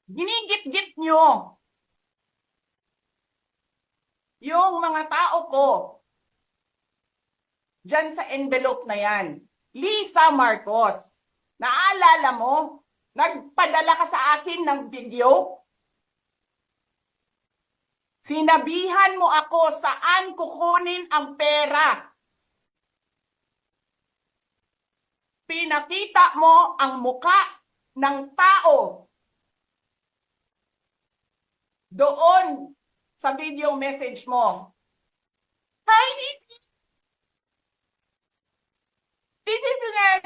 Ginigit-git nyo yung mga tao ko dyan sa envelope na yan. Lisa Marcos, naalala mo? Nagpadala ka sa akin ng video? Sinabihan mo ako saan kukunin ang pera. Pinakita mo ang muka ng tao doon sa video message mo. Hi,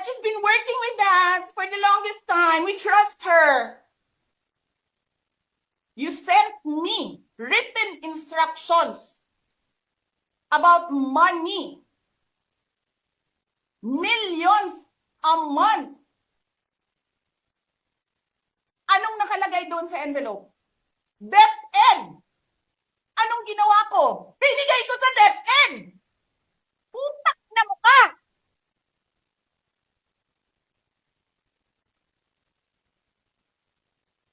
she's been working with us for the longest time. We trust her. You sent me written instructions about money. Millions a month. Anong nakalagay doon sa envelope? DepEd. Anong ginawa ko? Binigay ko sa DepEd. Putak na mukha.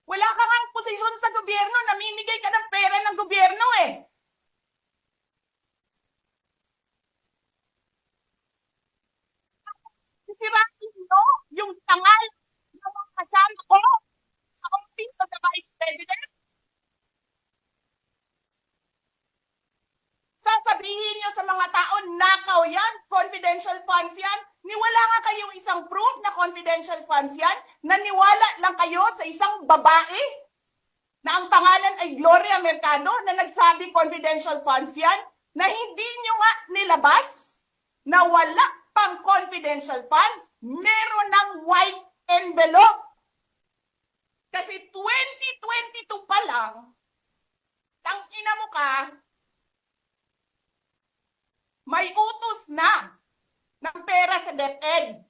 Wala ka ngang posisyon sa gobyerno, namimigay ka ng pera ng gobyerno eh. Sisirahin nyo yung tangal ng mga kasama ko sa Office of the Vice President. Sasabihin nyo sa mga tao, nakaw yan, confidential funds yan. Niwala nga kayong isang proof na confidential funds yan. Naniwala lang kayo sa isang babae na ang pangalan ay Gloria Mercado na nagsabi confidential funds yan, na hindi nyo nga nilabas na wala pang confidential funds, meron ng white envelope. Kasi 2022 pa lang, tang ina mo ka, may utos na ng pera sa DepEd.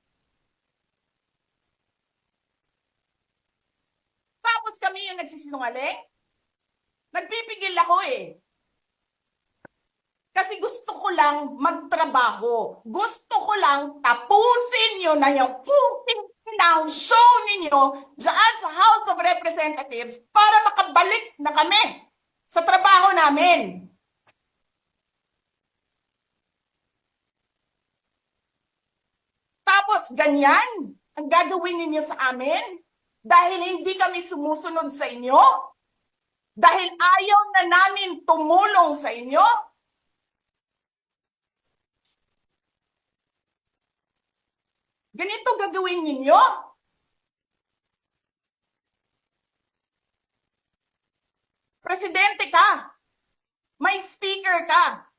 Tapos kami yung nagsisinungaling? Nagpipigil ako eh. Kasi gusto ko lang magtrabaho. Gusto ko lang tapusin nyo na yung show ninyo dyan sa House of Representatives para makabalik na kami sa trabaho namin. Tapos ganyan ang gagawin ninyo sa amin dahil hindi kami sumusunod sa inyo? Dahil ayaw na namin tumulong sa inyo? Ganito gagawin ninyo? Presidente ka, may speaker ka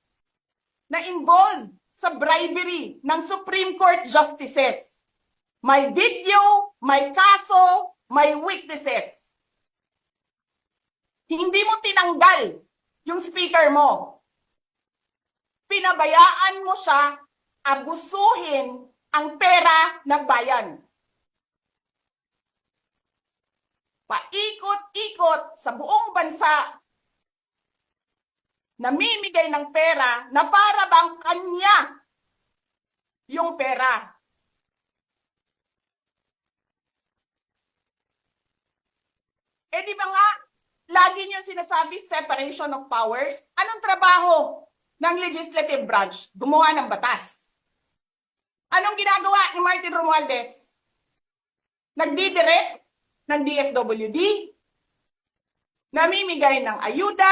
na involved sa bribery ng Supreme Court justices. May video, may kaso, may witnesses. Hindi mo tinanggal yung speaker mo. Pinabayaan mo siya abusuhin ang pera ng bayan. Paikot-ikot sa buong bansa, namimigay ng pera na para bang kanya yung pera. Eh di ba nga, lagi niyo sinasabi separation of powers? Anong trabaho ng legislative branch? Gumawa ng batas. Anong ginagawa ni Martin Romualdez? Nagdidirect ng DSWD, namimigay ng ayuda,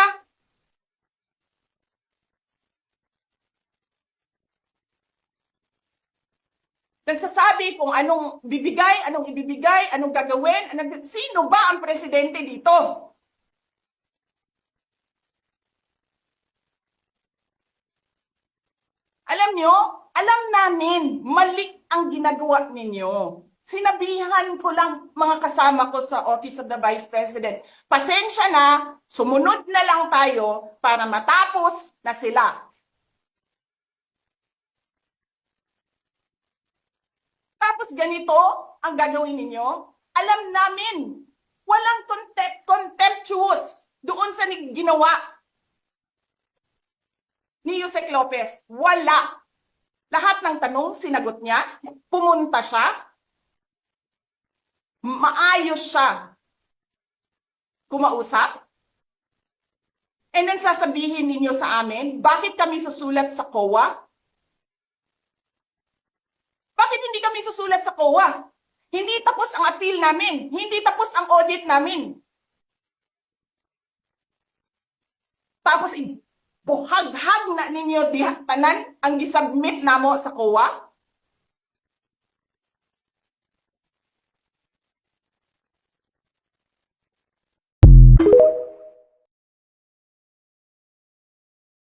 nagsasabi kung anong bibigay, anong ibibigay, anong gagawin, sino ba ang presidente dito? Alam nyo, alam namin, mali ang ginagawa ninyo. Sinabihan ko lang mga kasama ko sa Office of the Vice President, pasensya na, sumunod na lang tayo para matapos na sila. Tapos ganito ang gagawin ninyo? Alam namin, walang contemptuous doon sa ginawa ni Yusek Lopez. Wala. Lahat ng tanong, sinagot niya. Pumunta siya. Maayos siya. kumausap? And then sasabihin ninyo sa amin, bakit kami susulat sa COA? Bakit hindi kami susulat sa COA? Hindi tapos ang appeal namin. Hindi tapos ang audit namin. Tapos buhaghag na ninyo dihaktanan ang gisubmit namo sa COA?